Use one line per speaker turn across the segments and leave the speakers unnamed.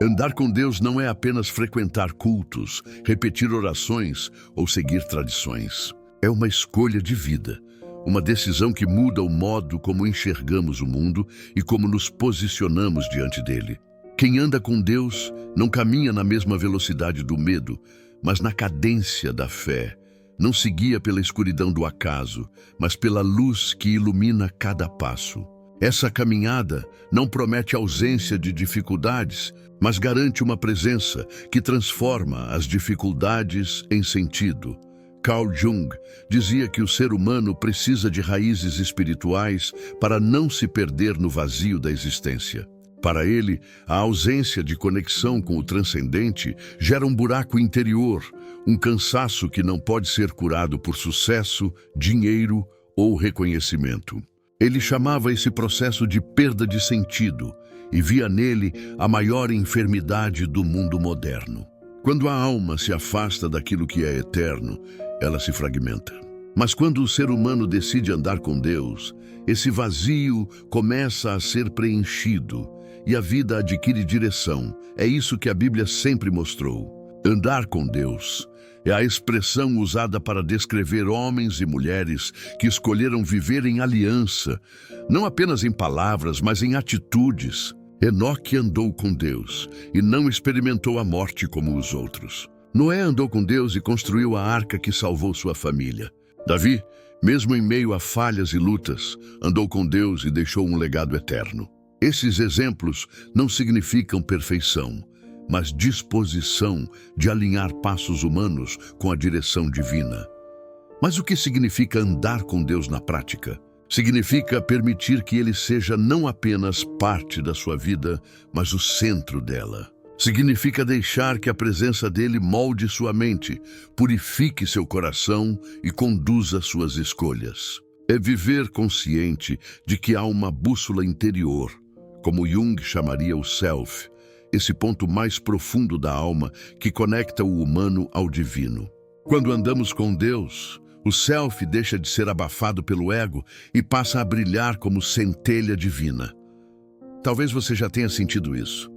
Andar com Deus não é apenas frequentar cultos, repetir orações ou seguir tradições. É uma escolha de vida, uma decisão que muda o modo como enxergamos o mundo e como nos posicionamos diante dele. Quem anda com Deus não caminha na mesma velocidade do medo, mas na cadência da fé. Não se guia pela escuridão do acaso, mas pela luz que ilumina cada passo. Essa caminhada não promete ausência de dificuldades, mas garante uma presença que transforma as dificuldades em sentido. Carl Jung dizia que o ser humano precisa de raízes espirituais para não se perder no vazio da existência. Para ele, a ausência de conexão com o transcendente gera um buraco interior, um cansaço que não pode ser curado por sucesso, dinheiro ou reconhecimento. Ele chamava esse processo de perda de sentido e via nele a maior enfermidade do mundo moderno. Quando a alma se afasta daquilo que é eterno, ela se fragmenta. Mas quando o ser humano decide andar com Deus, esse vazio começa a ser preenchido e a vida adquire direção. É isso que a Bíblia sempre mostrou. Andar com Deus é a expressão usada para descrever homens e mulheres que escolheram viver em aliança, não apenas em palavras, mas em atitudes. Enoque andou com Deus e não experimentou a morte como os outros. Noé andou com Deus e construiu a arca que salvou sua família. Davi, mesmo em meio a falhas e lutas, andou com Deus e deixou um legado eterno. Esses exemplos não significam perfeição, mas disposição de alinhar passos humanos com a direção divina. Mas o que significa andar com Deus na prática? Significa permitir que Ele seja não apenas parte da sua vida, mas o centro dela. Significa deixar que a presença dele molde sua mente, purifique seu coração e conduza suas escolhas. É viver consciente de que há uma bússola interior, como Jung chamaria o self, esse ponto mais profundo da alma que conecta o humano ao divino. Quando andamos com Deus, o self deixa de ser abafado pelo ego e passa a brilhar como centelha divina. Talvez você já tenha sentido isso.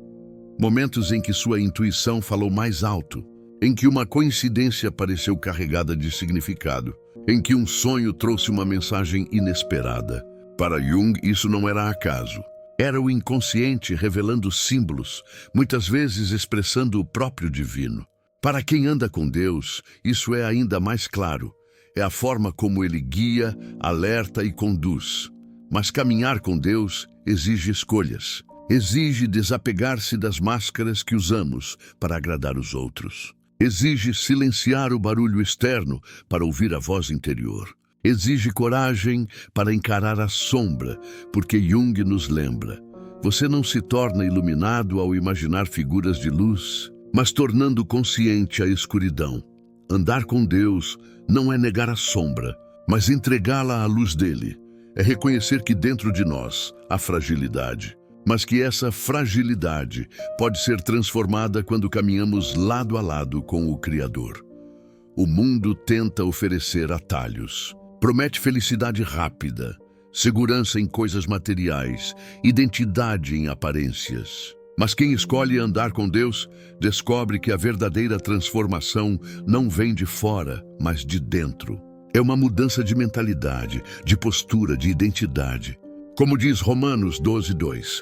Momentos em que sua intuição falou mais alto, em que uma coincidência pareceu carregada de significado, em que um sonho trouxe uma mensagem inesperada. Para Jung, isso não era acaso. Era o inconsciente revelando símbolos, muitas vezes expressando o próprio divino. Para quem anda com Deus, isso é ainda mais claro. É a forma como ele guia, alerta e conduz. Mas caminhar com Deus exige escolhas. Exige desapegar-se das máscaras que usamos para agradar os outros. Exige silenciar o barulho externo para ouvir a voz interior. Exige coragem para encarar a sombra, porque Jung nos lembra: você não se torna iluminado ao imaginar figuras de luz, mas tornando consciente a escuridão. Andar com Deus não é negar a sombra, mas entregá-la à luz dele. É reconhecer que dentro de nós há fragilidade, mas que essa fragilidade pode ser transformada quando caminhamos lado a lado com o Criador. O mundo tenta oferecer atalhos. Promete felicidade rápida, segurança em coisas materiais, identidade em aparências. Mas quem escolhe andar com Deus, descobre que a verdadeira transformação não vem de fora, mas de dentro. É uma mudança de mentalidade, de postura, de identidade. Como diz Romanos 12:2,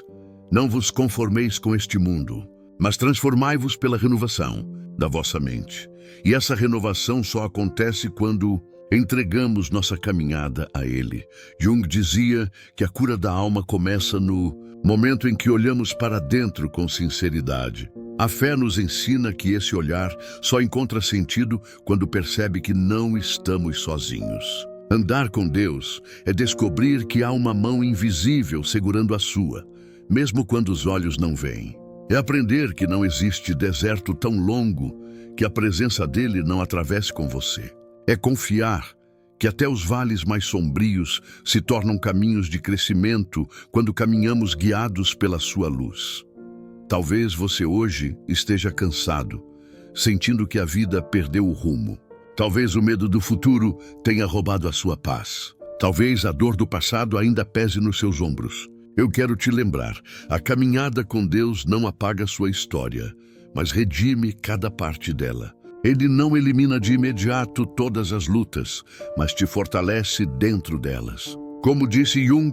não vos conformeis com este mundo, mas transformai-vos pela renovação da vossa mente. E essa renovação só acontece quando entregamos nossa caminhada a Ele. Jung dizia que a cura da alma começa no momento em que olhamos para dentro com sinceridade. A fé nos ensina que esse olhar só encontra sentido quando percebe que não estamos sozinhos. Andar com Deus é descobrir que há uma mão invisível segurando a sua, mesmo quando os olhos não veem. É aprender que não existe deserto tão longo que a presença dele não atravesse com você. É confiar que até os vales mais sombrios se tornam caminhos de crescimento quando caminhamos guiados pela sua luz. Talvez você hoje esteja cansado, sentindo que a vida perdeu o rumo. Talvez o medo do futuro tenha roubado a sua paz. Talvez a dor do passado ainda pese nos seus ombros. Eu quero te lembrar, a caminhada com Deus não apaga sua história, mas redime cada parte dela. Ele não elimina de imediato todas as lutas, mas te fortalece dentro delas. Como disse Jung,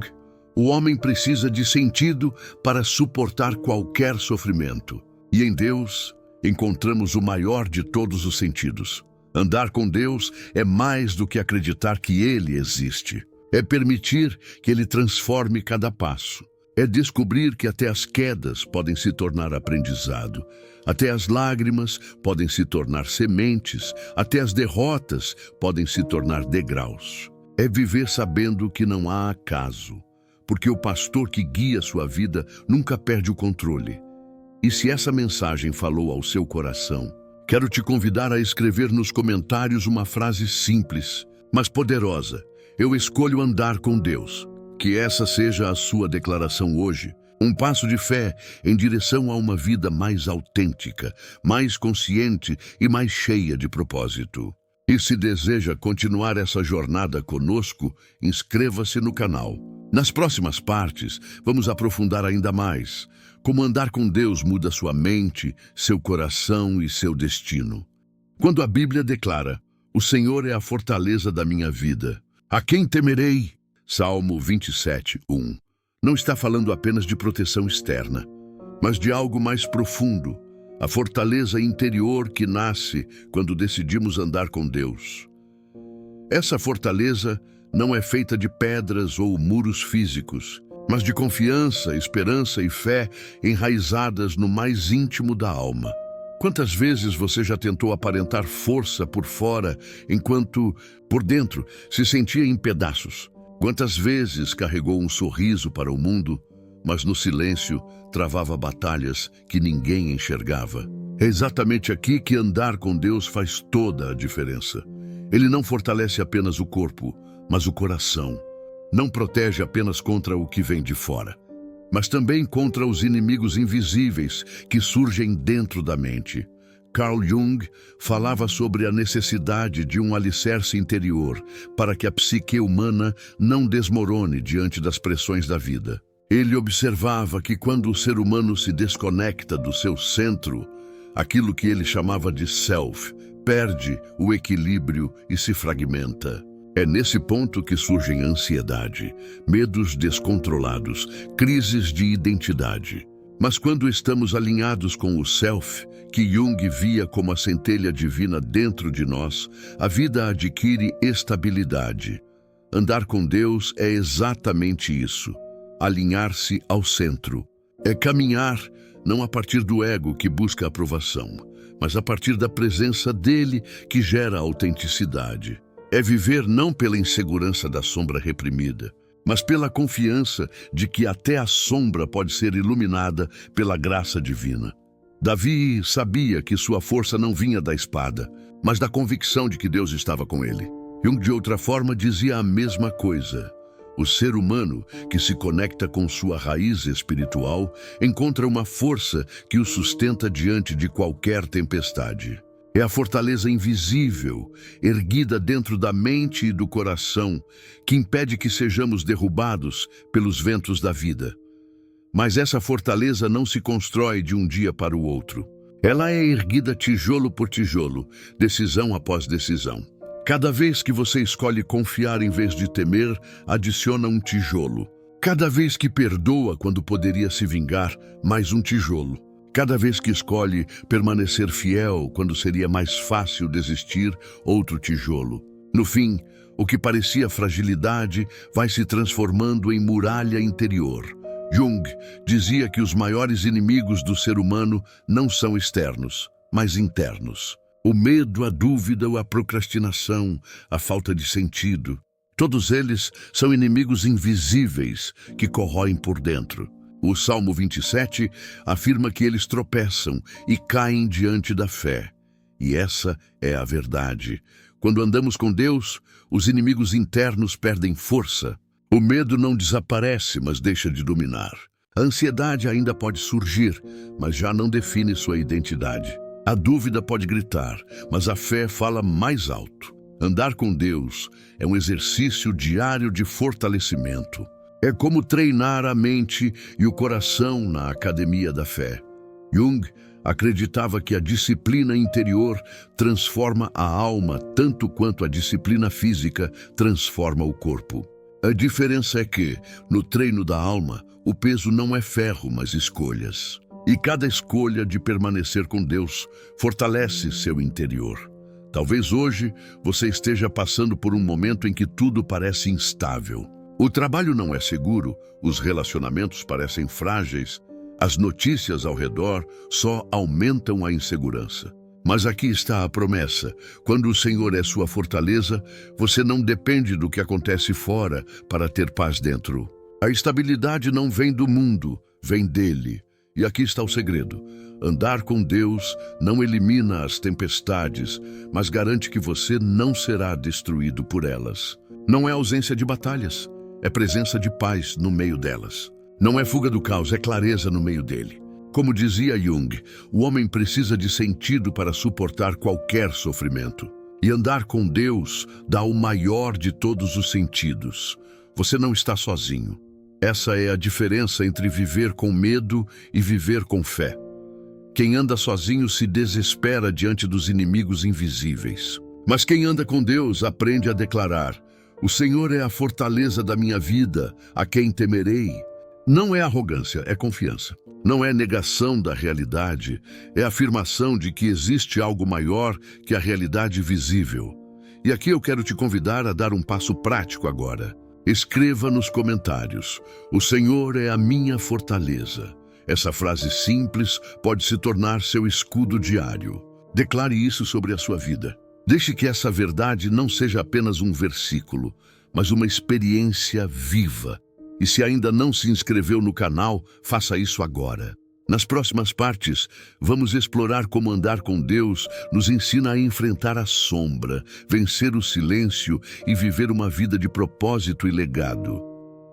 o homem precisa de sentido para suportar qualquer sofrimento. E em Deus, encontramos o maior de todos os sentidos. Andar com Deus é mais do que acreditar que Ele existe. É permitir que Ele transforme cada passo. É descobrir que até as quedas podem se tornar aprendizado. Até as lágrimas podem se tornar sementes. Até as derrotas podem se tornar degraus. É viver sabendo que não há acaso, porque o pastor que guia sua vida nunca perde o controle. E se essa mensagem falou ao seu coração, quero te convidar a escrever nos comentários uma frase simples, mas poderosa. Eu escolho andar com Deus. Que essa seja a sua declaração hoje. Um passo de fé em direção a uma vida mais autêntica, mais consciente e mais cheia de propósito. E se deseja continuar essa jornada conosco, inscreva-se no canal. Nas próximas partes, vamos aprofundar ainda mais como andar com Deus muda sua mente, seu coração e seu destino. Quando a Bíblia declara, o Senhor é a fortaleza da minha vida, a quem temerei? Salmo 27, 1. Não está falando apenas de proteção externa, mas de algo mais profundo, a fortaleza interior que nasce quando decidimos andar com Deus. Essa fortaleza não é feita de pedras ou muros físicos, mas de confiança, esperança e fé enraizadas no mais íntimo da alma. Quantas vezes você já tentou aparentar força por fora, enquanto, por dentro, se sentia em pedaços? Quantas vezes carregou um sorriso para o mundo, mas no silêncio travava batalhas que ninguém enxergava? É exatamente aqui que andar com Deus faz toda a diferença. Ele não fortalece apenas o corpo, mas o coração. Não protege apenas contra o que vem de fora, mas também contra os inimigos invisíveis que surgem dentro da mente. Carl Jung falava sobre a necessidade de um alicerce interior para que a psique humana não desmorone diante das pressões da vida. Ele observava que quando o ser humano se desconecta do seu centro, aquilo que ele chamava de self, perde o equilíbrio e se fragmenta. É nesse ponto que surgem ansiedade, medos descontrolados, crises de identidade. Mas quando estamos alinhados com o self, que Jung via como a centelha divina dentro de nós, a vida adquire estabilidade. Andar com Deus é exatamente isso, alinhar-se ao centro. É caminhar não a partir do ego que busca aprovação, mas a partir da presença dele que gera autenticidade. É viver não pela insegurança da sombra reprimida, mas pela confiança de que até a sombra pode ser iluminada pela graça divina. Davi sabia que sua força não vinha da espada, mas da convicção de que Deus estava com ele. Jung, de outra forma, dizia a mesma coisa. O ser humano que se conecta com sua raiz espiritual encontra uma força que o sustenta diante de qualquer tempestade. É a fortaleza invisível, erguida dentro da mente e do coração, que impede que sejamos derrubados pelos ventos da vida. Mas essa fortaleza não se constrói de um dia para o outro. Ela é erguida tijolo por tijolo, decisão após decisão. Cada vez que você escolhe confiar em vez de temer, adiciona um tijolo. Cada vez que perdoa quando poderia se vingar, mais um tijolo. Cada vez que escolhe permanecer fiel quando seria mais fácil desistir, outro tijolo. No fim, o que parecia fragilidade vai se transformando em muralha interior. Jung dizia que os maiores inimigos do ser humano não são externos, mas internos. O medo, a dúvida, a procrastinação, a falta de sentido. Todos eles são inimigos invisíveis que corroem por dentro. O Salmo 27 afirma que eles tropeçam e caem diante da fé. E essa é a verdade. Quando andamos com Deus, os inimigos internos perdem força. O medo não desaparece, mas deixa de dominar. A ansiedade ainda pode surgir, mas já não define sua identidade. A dúvida pode gritar, mas a fé fala mais alto. Andar com Deus é um exercício diário de fortalecimento. É como treinar a mente e o coração na academia da fé. Jung acreditava que a disciplina interior transforma a alma tanto quanto a disciplina física transforma o corpo. A diferença é que, no treino da alma, o peso não é ferro, mas escolhas. E cada escolha de permanecer com Deus fortalece seu interior. Talvez hoje você esteja passando por um momento em que tudo parece instável. O trabalho não é seguro, os relacionamentos parecem frágeis, as notícias ao redor só aumentam a insegurança. Mas aqui está a promessa: quando o Senhor é sua fortaleza, você não depende do que acontece fora para ter paz dentro. A estabilidade não vem do mundo, vem dele. E aqui está o segredo: andar com Deus não elimina as tempestades, mas garante que você não será destruído por elas. Não é ausência de batalhas, é presença de paz no meio delas. Não é fuga do caos, é clareza no meio dele. Como dizia Jung, o homem precisa de sentido para suportar qualquer sofrimento. E andar com Deus dá o maior de todos os sentidos. Você não está sozinho. Essa é a diferença entre viver com medo e viver com fé. Quem anda sozinho se desespera diante dos inimigos invisíveis. Mas quem anda com Deus aprende a declarar: o Senhor é a fortaleza da minha vida, a quem temerei. Não é arrogância, é confiança. Não é negação da realidade, é afirmação de que existe algo maior que a realidade visível. E aqui eu quero te convidar a dar um passo prático agora. Escreva nos comentários: o Senhor é a minha fortaleza. Essa frase simples pode se tornar seu escudo diário. Declare isso sobre a sua vida. Deixe que essa verdade não seja apenas um versículo, mas uma experiência viva. E se ainda não se inscreveu no canal, faça isso agora. Nas próximas partes, vamos explorar como andar com Deus nos ensina a enfrentar a sombra, vencer o silêncio e viver uma vida de propósito e legado.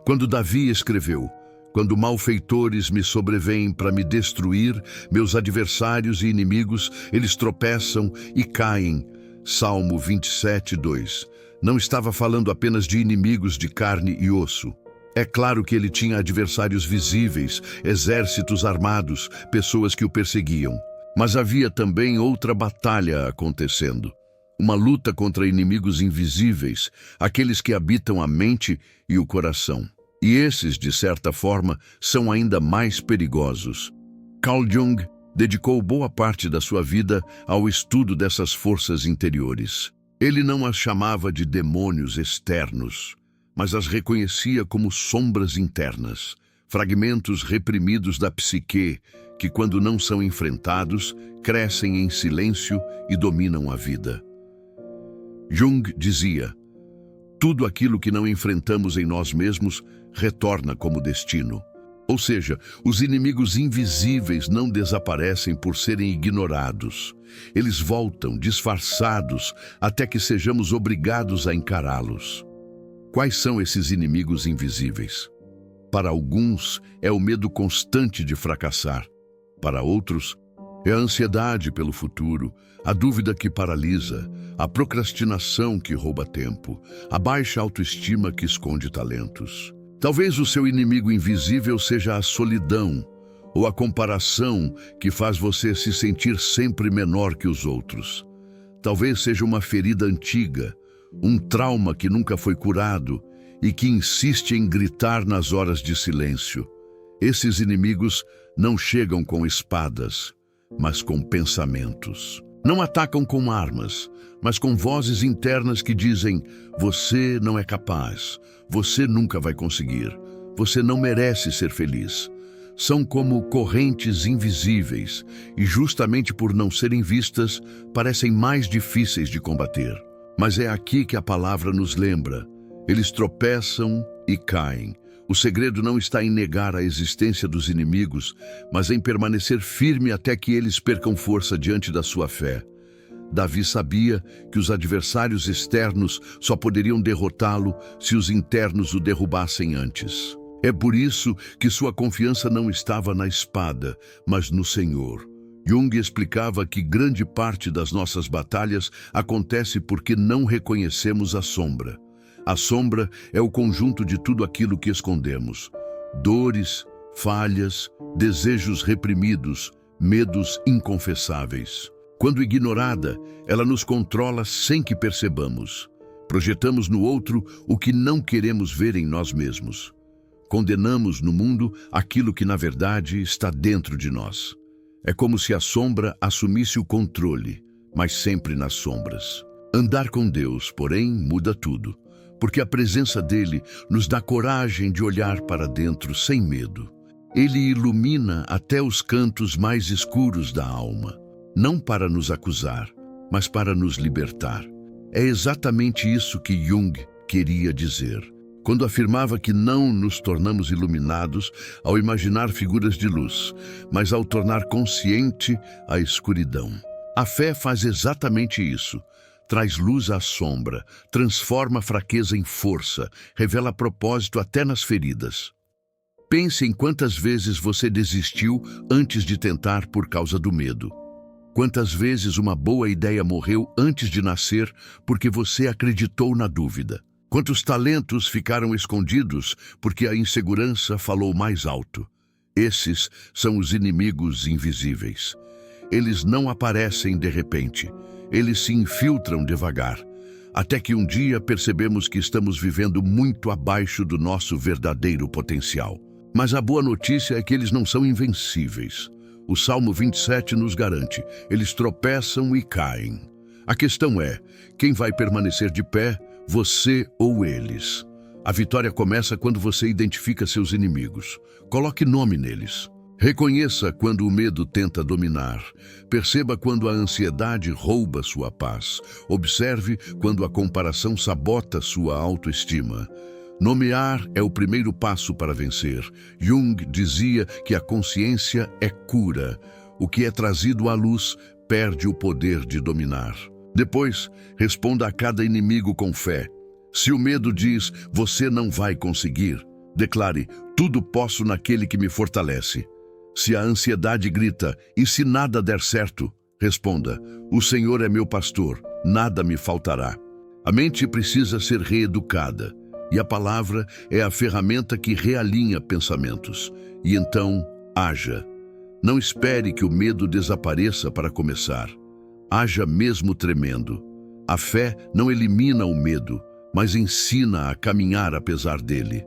Quando Davi escreveu: quando malfeitores me sobrevêm para me destruir, meus adversários e inimigos, eles tropeçam e caem. Salmo 27:2. Não estava falando apenas de inimigos de carne e osso. É claro que ele tinha adversários visíveis, exércitos armados, pessoas que o perseguiam. Mas havia também outra batalha acontecendo. Uma luta contra inimigos invisíveis, aqueles que habitam a mente e o coração. E esses, de certa forma, são ainda mais perigosos. Carl Jung dedicou boa parte da sua vida ao estudo dessas forças interiores. Ele não as chamava de demônios externos, mas as reconhecia como sombras internas, fragmentos reprimidos da psique que, quando não são enfrentados, crescem em silêncio e dominam a vida. Jung dizia: tudo aquilo que não enfrentamos em nós mesmos retorna como destino. Ou seja, os inimigos invisíveis não desaparecem por serem ignorados. Eles voltam disfarçados até que sejamos obrigados a encará-los. Quais são esses inimigos invisíveis? Para alguns, é o medo constante de fracassar. Para outros, é a ansiedade pelo futuro, a dúvida que paralisa, a procrastinação que rouba tempo, a baixa autoestima que esconde talentos. Talvez o seu inimigo invisível seja a solidão ou a comparação que faz você se sentir sempre menor que os outros. Talvez seja uma ferida antiga, um trauma que nunca foi curado e que insiste em gritar nas horas de silêncio. Esses inimigos não chegam com espadas, mas com pensamentos. Não atacam com armas, mas com vozes internas que dizem: você não é capaz, você nunca vai conseguir, você não merece ser feliz. São como correntes invisíveis e, justamente por não serem vistas, parecem mais difíceis de combater. Mas é aqui que a palavra nos lembra: eles tropeçam e caem. O segredo não está em negar a existência dos inimigos, mas em permanecer firme até que eles percam força diante da sua fé. Davi sabia que os adversários externos só poderiam derrotá-lo se os internos o derrubassem antes. É por isso que sua confiança não estava na espada, mas no Senhor. Jung explicava que grande parte das nossas batalhas acontece porque não reconhecemos a sombra. A sombra é o conjunto de tudo aquilo que escondemos: dores, falhas, desejos reprimidos, medos inconfessáveis. Quando ignorada, ela nos controla sem que percebamos. Projetamos no outro o que não queremos ver em nós mesmos. Condenamos no mundo aquilo que, na verdade, está dentro de nós. É como se a sombra assumisse o controle, mas sempre nas sombras. Andar com Deus, porém, muda tudo, porque a presença dele nos dá coragem de olhar para dentro sem medo. Ele ilumina até os cantos mais escuros da alma, não para nos acusar, mas para nos libertar. É exatamente isso que Jung queria dizer, quando afirmava que não nos tornamos iluminados ao imaginar figuras de luz, mas ao tornar consciente a escuridão. A fé faz exatamente isso. Traz luz à sombra, transforma a fraqueza em força, revela propósito até nas feridas. Pense em quantas vezes você desistiu antes de tentar por causa do medo. Quantas vezes uma boa ideia morreu antes de nascer porque você acreditou na dúvida. Quantos talentos ficaram escondidos porque a insegurança falou mais alto. Esses são os inimigos invisíveis. Eles não aparecem de repente. Eles se infiltram devagar, até que um dia percebemos que estamos vivendo muito abaixo do nosso verdadeiro potencial. Mas a boa notícia é que eles não são invencíveis. O Salmo 27 nos garante: eles tropeçam e caem. A questão é, quem vai permanecer de pé, você ou eles? A vitória começa quando você identifica seus inimigos. Coloque nome neles. Reconheça quando o medo tenta dominar. Perceba quando a ansiedade rouba sua paz. Observe quando a comparação sabota sua autoestima. Nomear é o primeiro passo para vencer. Jung dizia que a consciência é cura. O que é trazido à luz perde o poder de dominar. Depois, responda a cada inimigo com fé. Se o medo diz, você não vai conseguir, declare, tudo posso naquele que me fortalece. Se a ansiedade grita, e se nada der certo, responda, o Senhor é meu pastor, nada me faltará. A mente precisa ser reeducada, e a palavra é a ferramenta que realinha pensamentos. E então, haja. Não espere que o medo desapareça para começar. Haja mesmo tremendo. A fé não elimina o medo, mas ensina a caminhar apesar dele.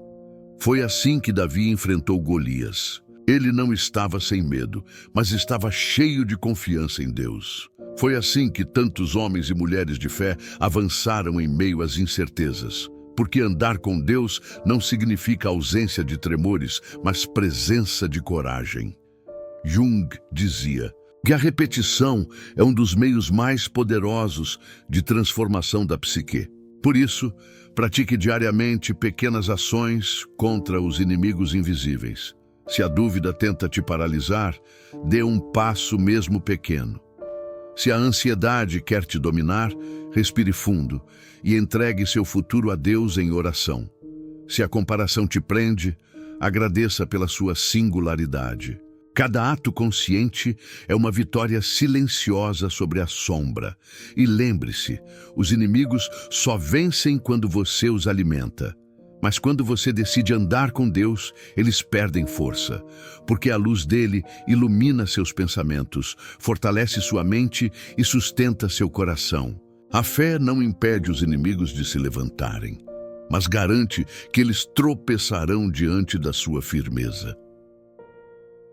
Foi assim que Davi enfrentou Golias. Ele não estava sem medo, mas estava cheio de confiança em Deus. Foi assim que tantos homens e mulheres de fé avançaram em meio às incertezas. Porque andar com Deus não significa ausência de tremores, mas presença de coragem. Jung dizia que a repetição é um dos meios mais poderosos de transformação da psique. Por isso, pratique diariamente pequenas ações contra os inimigos invisíveis. Se a dúvida tenta te paralisar, dê um passo mesmo pequeno. Se a ansiedade quer te dominar, respire fundo e entregue seu futuro a Deus em oração. Se a comparação te prende, agradeça pela sua singularidade. Cada ato consciente é uma vitória silenciosa sobre a sombra. E lembre-se, os inimigos só vencem quando você os alimenta. Mas quando você decide andar com Deus, eles perdem força, porque a luz dele ilumina seus pensamentos, fortalece sua mente e sustenta seu coração. A fé não impede os inimigos de se levantarem, mas garante que eles tropeçarão diante da sua firmeza.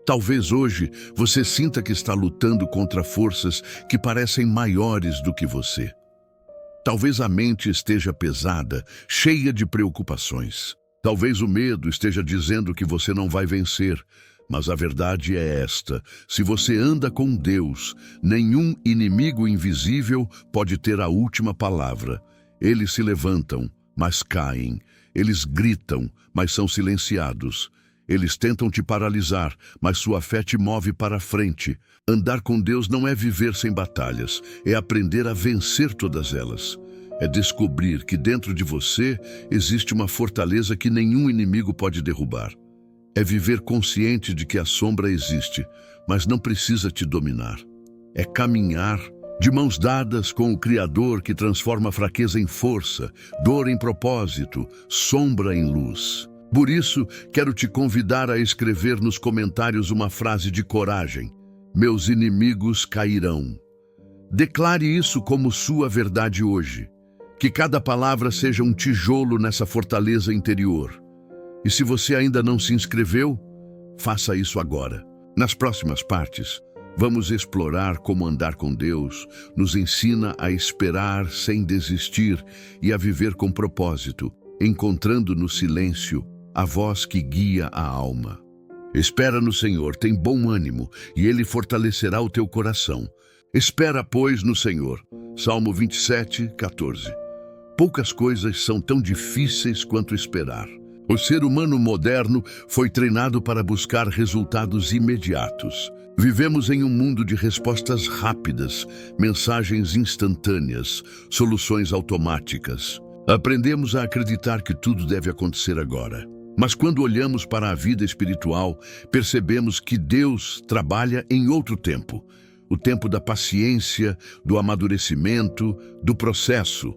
Talvez hoje você sinta que está lutando contra forças que parecem maiores do que você. Talvez a mente esteja pesada, cheia de preocupações. Talvez o medo esteja dizendo que você não vai vencer, mas a verdade é esta: se você anda com Deus, nenhum inimigo invisível pode ter a última palavra. Eles se levantam, mas caem. Eles gritam, mas são silenciados. Eles tentam te paralisar, mas sua fé te move para a frente. Andar com Deus não é viver sem batalhas, é aprender a vencer todas elas. É descobrir que dentro de você existe uma fortaleza que nenhum inimigo pode derrubar. É viver consciente de que a sombra existe, mas não precisa te dominar. É caminhar de mãos dadas com o Criador que transforma fraqueza em força, dor em propósito, sombra em luz. Por isso, quero te convidar a escrever nos comentários uma frase de coragem: meus inimigos cairão. Declare isso como sua verdade hoje. Que cada palavra seja um tijolo nessa fortaleza interior. E se você ainda não se inscreveu, faça isso agora. Nas próximas partes, vamos explorar como andar com Deus nos ensina a esperar sem desistir e a viver com propósito, encontrando no silêncio a voz que guia a alma. Espera no Senhor, tem bom ânimo, e Ele fortalecerá o teu coração. Espera, pois, no Senhor. Salmo 27, 14. Poucas coisas são tão difíceis quanto esperar. O ser humano moderno foi treinado para buscar resultados imediatos. Vivemos em um mundo de respostas rápidas, mensagens instantâneas, soluções automáticas. Aprendemos a acreditar que tudo deve acontecer agora. Mas quando olhamos para a vida espiritual, percebemos que Deus trabalha em outro tempo. O tempo da paciência, do amadurecimento, do processo.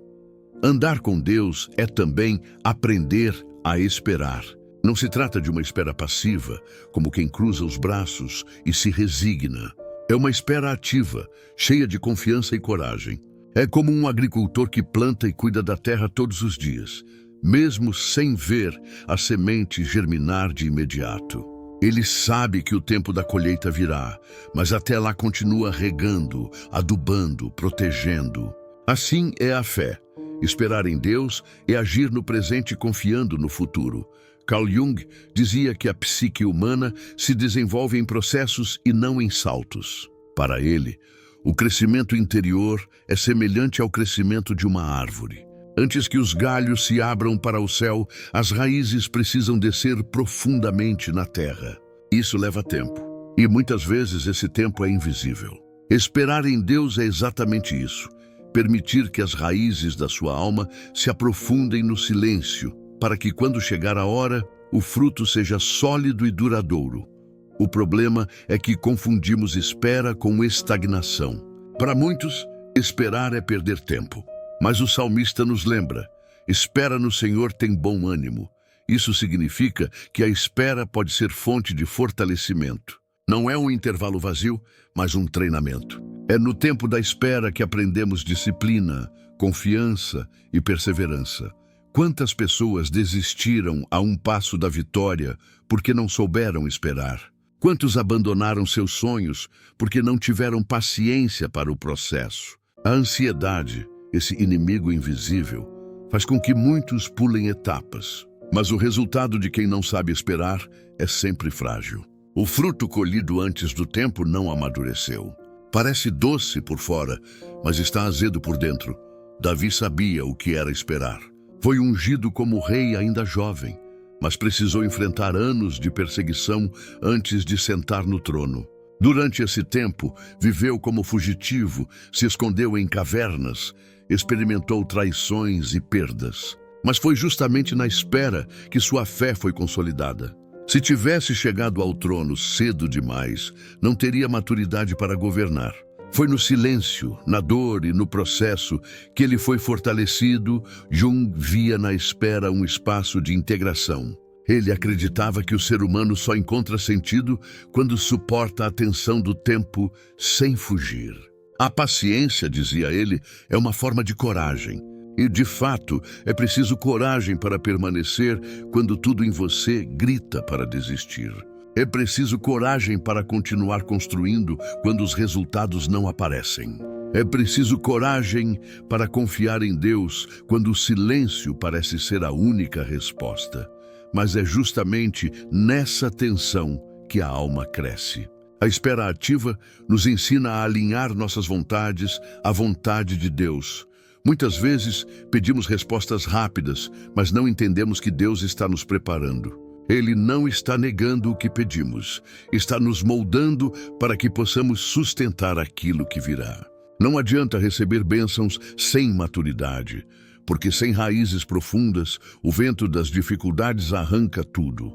Andar com Deus é também aprender a esperar. Não se trata de uma espera passiva, como quem cruza os braços e se resigna. É uma espera ativa, cheia de confiança e coragem. É como um agricultor que planta e cuida da terra todos os dias, mesmo sem ver a semente germinar de imediato. Ele sabe que o tempo da colheita virá, mas até lá continua regando, adubando, protegendo. Assim é a fé. Esperar em Deus é agir no presente confiando no futuro. Carl Jung dizia que a psique humana se desenvolve em processos e não em saltos. Para ele, o crescimento interior é semelhante ao crescimento de uma árvore. Antes que os galhos se abram para o céu, as raízes precisam descer profundamente na terra. Isso leva tempo, e muitas vezes esse tempo é invisível. Esperar em Deus é exatamente isso. Permitir que as raízes da sua alma se aprofundem no silêncio, para que quando chegar a hora, o fruto seja sólido e duradouro. O problema é que confundimos espera com estagnação. Para muitos, esperar é perder tempo. Mas o salmista nos lembra: espera no Senhor, tem bom ânimo. Isso significa que a espera pode ser fonte de fortalecimento. Não é um intervalo vazio, mas um treinamento. É no tempo da espera que aprendemos disciplina, confiança e perseverança. Quantas pessoas desistiram a um passo da vitória porque não souberam esperar? Quantos abandonaram seus sonhos porque não tiveram paciência para o processo? A ansiedade, esse inimigo invisível, faz com que muitos pulem etapas. Mas o resultado de quem não sabe esperar é sempre frágil. O fruto colhido antes do tempo não amadureceu. Parece doce por fora, mas está azedo por dentro. Davi sabia o que era esperar. Foi ungido como rei ainda jovem, mas precisou enfrentar anos de perseguição antes de sentar no trono. Durante esse tempo, viveu como fugitivo, se escondeu em cavernas, experimentou traições e perdas. Mas foi justamente na espera que sua fé foi consolidada. Se tivesse chegado ao trono cedo demais, não teria maturidade para governar. Foi no silêncio, na dor e no processo que ele foi fortalecido. Jung via na espera um espaço de integração. Ele acreditava que o ser humano só encontra sentido quando suporta a tensão do tempo sem fugir. A paciência, dizia ele, é uma forma de coragem. E, de fato, é preciso coragem para permanecer quando tudo em você grita para desistir. É preciso coragem para continuar construindo quando os resultados não aparecem. É preciso coragem para confiar em Deus quando o silêncio parece ser a única resposta. Mas é justamente nessa tensão que a alma cresce. A espera ativa nos ensina a alinhar nossas vontades à vontade de Deus. Muitas vezes pedimos respostas rápidas, mas não entendemos que Deus está nos preparando. Ele não está negando o que pedimos, está nos moldando para que possamos sustentar aquilo que virá. Não adianta receber bênçãos sem maturidade, porque sem raízes profundas, o vento das dificuldades arranca tudo.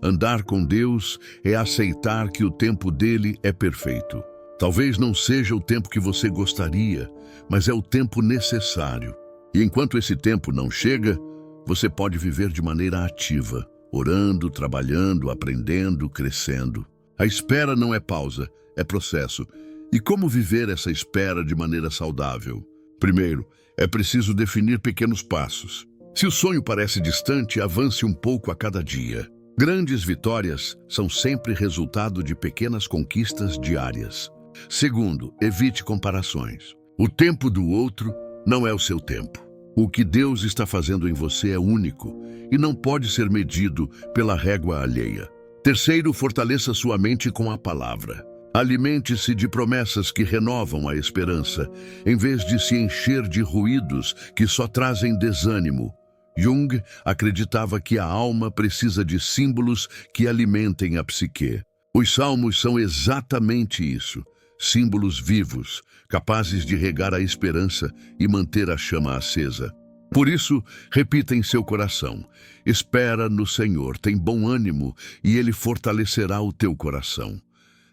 Andar com Deus é aceitar que o tempo dele é perfeito. Talvez não seja o tempo que você gostaria, mas é o tempo necessário. E enquanto esse tempo não chega, você pode viver de maneira ativa, orando, trabalhando, aprendendo, crescendo. A espera não é pausa, é processo. E como viver essa espera de maneira saudável? Primeiro, é preciso definir pequenos passos. Se o sonho parece distante, avance um pouco a cada dia. Grandes vitórias são sempre resultado de pequenas conquistas diárias. Segundo, evite comparações. O tempo do outro não é o seu tempo. O que Deus está fazendo em você é único e não pode ser medido pela régua alheia. Terceiro, fortaleça sua mente com a palavra. Alimente-se de promessas que renovam a esperança, em vez de se encher de ruídos que só trazem desânimo. Jung acreditava que a alma precisa de símbolos que alimentem a psique. Os salmos são exatamente isso, símbolos vivos, capazes de regar a esperança e manter a chama acesa. Por isso, repita em seu coração: espera no Senhor, tem bom ânimo e Ele fortalecerá o teu coração.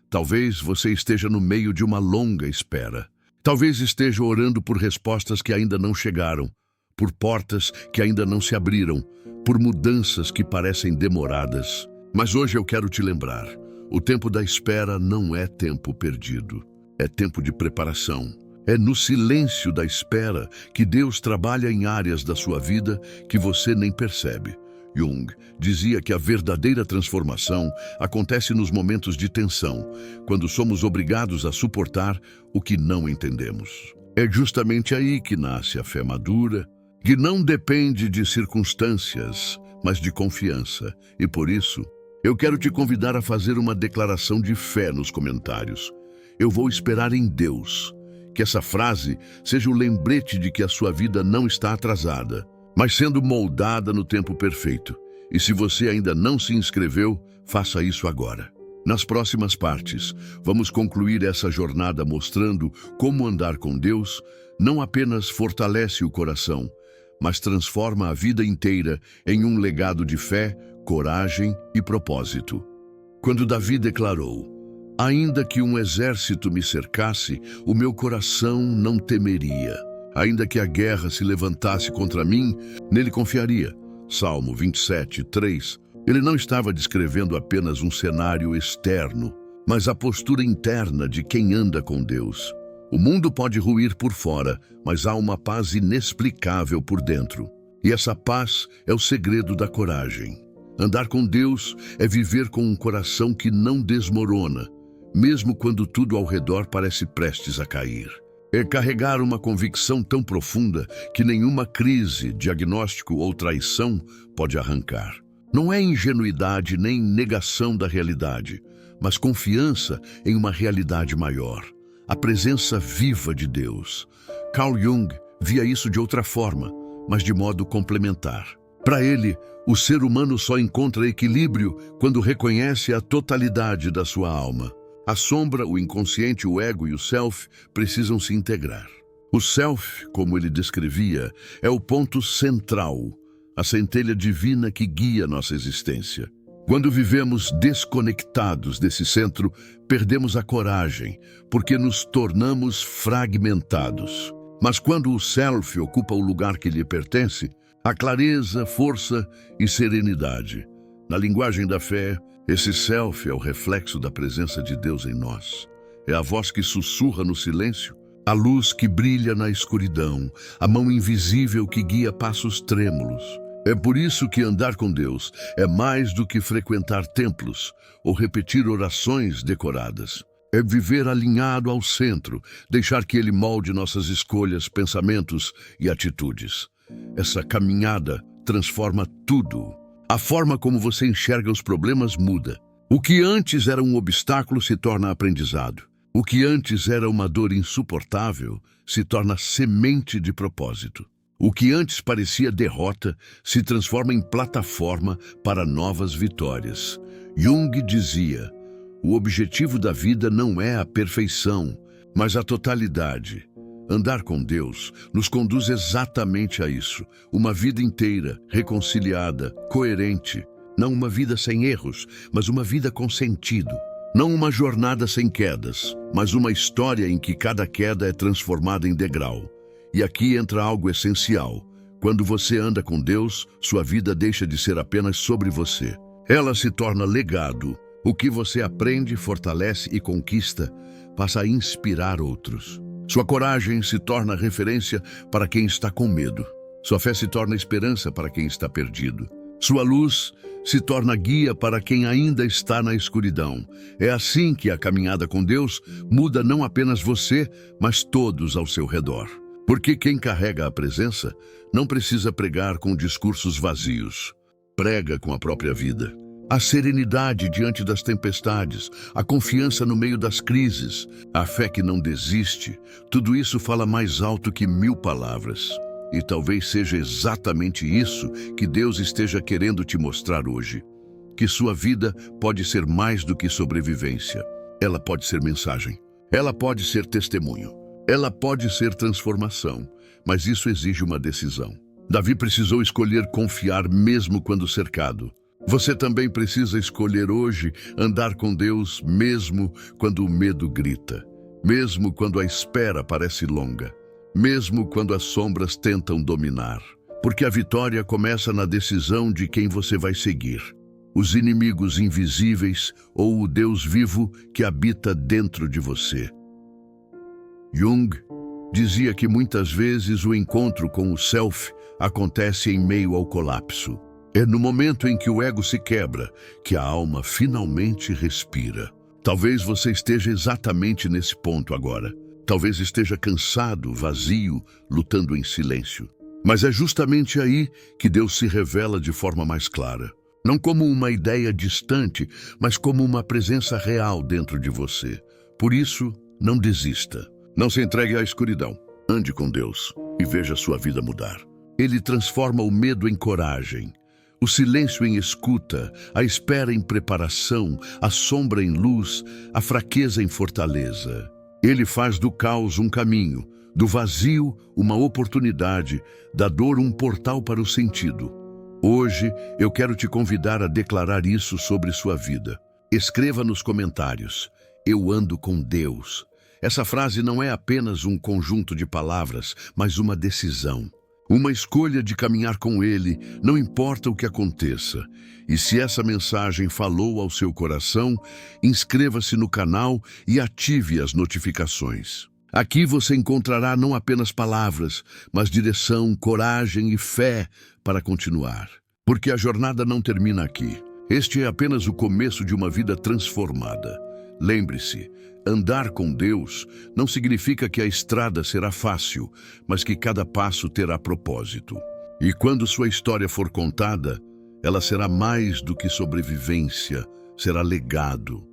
Talvez você esteja no meio de uma longa espera. Talvez esteja orando por respostas que ainda não chegaram, por portas que ainda não se abriram, por mudanças que parecem demoradas. Mas hoje eu quero te lembrar, o tempo da espera não é tempo perdido, é tempo de preparação. É no silêncio da espera que Deus trabalha em áreas da sua vida que você nem percebe. Jung dizia que a verdadeira transformação acontece nos momentos de tensão, quando somos obrigados a suportar o que não entendemos. É justamente aí que nasce a fé madura, que não depende de circunstâncias, mas de confiança. E por isso, eu quero te convidar a fazer uma declaração de fé nos comentários. Eu vou esperar em Deus. Que essa frase seja o lembrete de que a sua vida não está atrasada, mas sendo moldada no tempo perfeito. E se você ainda não se inscreveu, faça isso agora. Nas próximas partes, vamos concluir essa jornada mostrando como andar com Deus não apenas fortalece o coração, mas transforma a vida inteira em um legado de fé, coragem e propósito. Quando Davi declarou: ainda que um exército me cercasse, o meu coração não temeria. Ainda que a guerra se levantasse contra mim, nele confiaria. Salmo 27, 3. Ele não estava descrevendo apenas um cenário externo, mas a postura interna de quem anda com Deus. O mundo pode ruir por fora, mas há uma paz inexplicável por dentro. E essa paz é o segredo da coragem. Andar com Deus é viver com um coração que não desmorona, mesmo quando tudo ao redor parece prestes a cair. É carregar uma convicção tão profunda que nenhuma crise, diagnóstico ou traição pode arrancar. Não é ingenuidade nem negação da realidade, mas confiança em uma realidade maior, a presença viva de Deus. Carl Jung via isso de outra forma, mas de modo complementar. Para ele, o ser humano só encontra equilíbrio quando reconhece a totalidade da sua alma. A sombra, o inconsciente, o ego e o self precisam se integrar. O self, como ele descrevia, é o ponto central, a centelha divina que guia nossa existência. Quando vivemos desconectados desse centro, perdemos a coragem, porque nos tornamos fragmentados. Mas quando o self ocupa o lugar que lhe pertence, há clareza, força e serenidade. Na linguagem da fé, esse self é o reflexo da presença de Deus em nós. É a voz que sussurra no silêncio, a luz que brilha na escuridão, a mão invisível que guia passos trêmulos. É por isso que andar com Deus é mais do que frequentar templos ou repetir orações decoradas. É viver alinhado ao centro, deixar que Ele molde nossas escolhas, pensamentos e atitudes. Essa caminhada transforma tudo. A forma como você enxerga os problemas muda. O que antes era um obstáculo se torna aprendizado. O que antes era uma dor insuportável se torna semente de propósito. O que antes parecia derrota se transforma em plataforma para novas vitórias. Jung dizia: o objetivo da vida não é a perfeição, mas a totalidade. Andar com Deus nos conduz exatamente a isso. Uma vida inteira, reconciliada, coerente. Não uma vida sem erros, mas uma vida com sentido. Não uma jornada sem quedas, mas uma história em que cada queda é transformada em degrau. E aqui entra algo essencial. Quando você anda com Deus, sua vida deixa de ser apenas sobre você. Ela se torna legado. O que você aprende, fortalece e conquista passa a inspirar outros. Sua coragem se torna referência para quem está com medo. Sua fé se torna esperança para quem está perdido. Sua luz se torna guia para quem ainda está na escuridão. É assim que a caminhada com Deus muda não apenas você, mas todos ao seu redor. Porque quem carrega a presença não precisa pregar com discursos vazios. Prega com a própria vida. A serenidade diante das tempestades, a confiança no meio das crises, a fé que não desiste, tudo isso fala mais alto que 1000 palavras. E talvez seja exatamente isso que Deus esteja querendo te mostrar hoje. Que sua vida pode ser mais do que sobrevivência. Ela pode ser mensagem. Ela pode ser testemunho. Ela pode ser transformação. Mas isso exige uma decisão. Davi precisou escolher confiar mesmo quando cercado. Você também precisa escolher hoje andar com Deus mesmo quando o medo grita. Mesmo quando a espera parece longa. Mesmo quando as sombras tentam dominar. Porque a vitória começa na decisão de quem você vai seguir. Os inimigos invisíveis ou o Deus vivo que habita dentro de você. Jung dizia que muitas vezes o encontro com o self acontece em meio ao colapso. É no momento em que o ego se quebra que a alma finalmente respira. Talvez você esteja exatamente nesse ponto agora. Talvez esteja cansado, vazio, lutando em silêncio. Mas é justamente aí que Deus se revela de forma mais clara. Não como uma ideia distante, mas como uma presença real dentro de você. Por isso, não desista. Não se entregue à escuridão. Ande com Deus e veja sua vida mudar. Ele transforma o medo em coragem, o silêncio em escuta, a espera em preparação, a sombra em luz, a fraqueza em fortaleza. Ele faz do caos um caminho, do vazio uma oportunidade, da dor um portal para o sentido. Hoje eu quero te convidar a declarar isso sobre sua vida. Escreva nos comentários: eu ando com Deus. Essa frase não é apenas um conjunto de palavras, mas uma decisão. Uma escolha de caminhar com Ele, não importa o que aconteça. E se essa mensagem falou ao seu coração, inscreva-se no canal e ative as notificações. Aqui você encontrará não apenas palavras, mas direção, coragem e fé para continuar. Porque a jornada não termina aqui. Este é apenas o começo de uma vida transformada. Lembre-se, andar com Deus não significa que a estrada será fácil, mas que cada passo terá propósito. E quando sua história for contada, ela será mais do que sobrevivência, será legado.